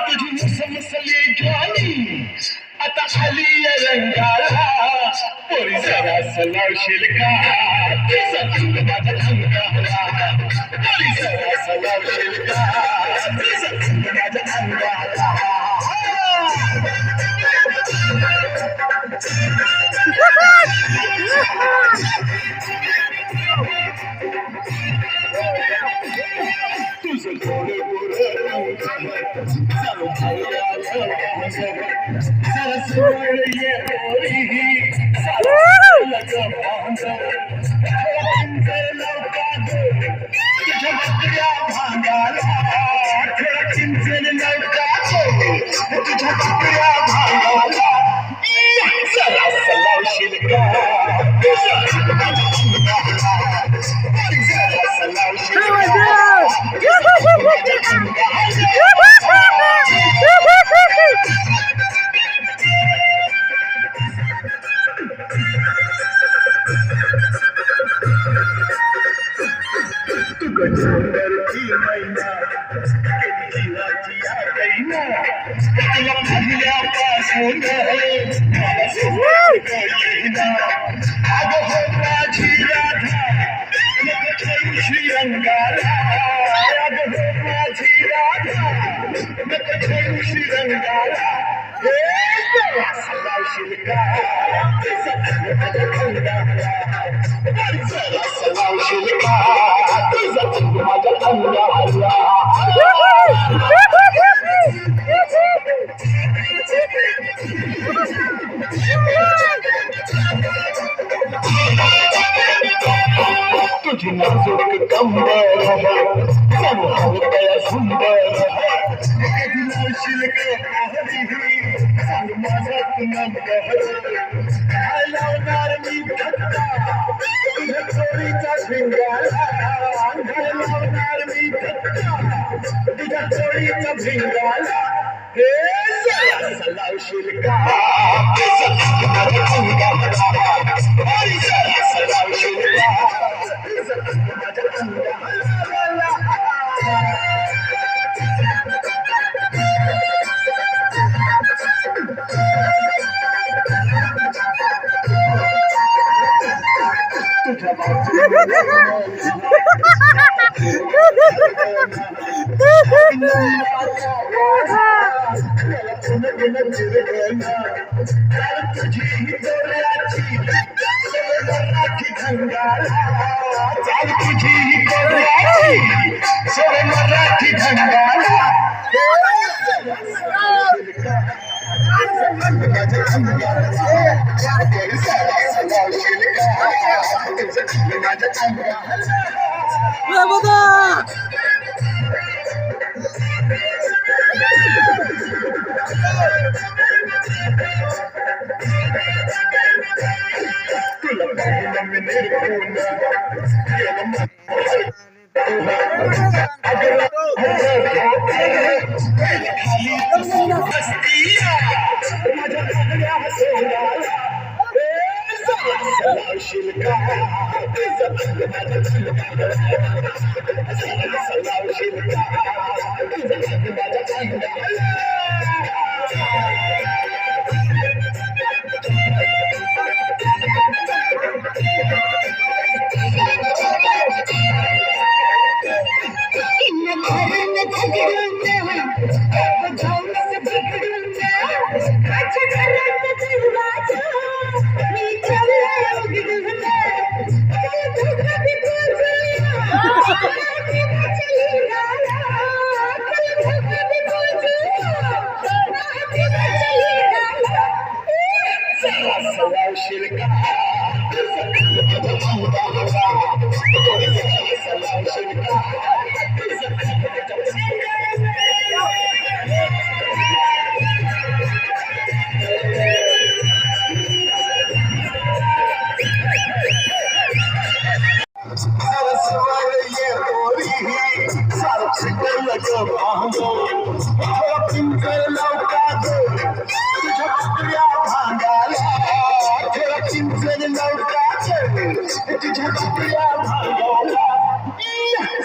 तुझी समसली ज्वानी आता खाली रंगाला पोरी जरा सलावशील का सचिंग माझ्या अंगाला पोरी जरा सलावशील का सचिंग माझ्या अंगाला तुझं थोडं तुझी नाजुक कंबर समोर सुंदर कधी लावशील सांग माझा काय लावणार मी धक्का तुझ्या चोरीचा भिंगाला लावणार मी धक्का तुझ्या चोरीचा भिंगाला लावशील का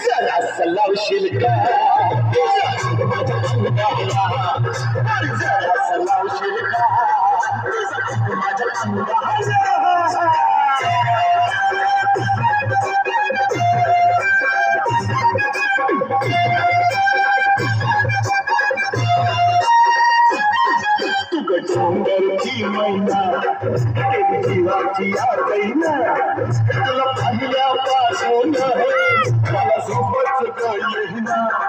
जरा सलावशील का अंगाला जरा सलाव शिरका माझ्या अंगाला डोंगरची मैना केली जीवाची आगैना तुला पाहिल्यापासून मला सोबत कळेना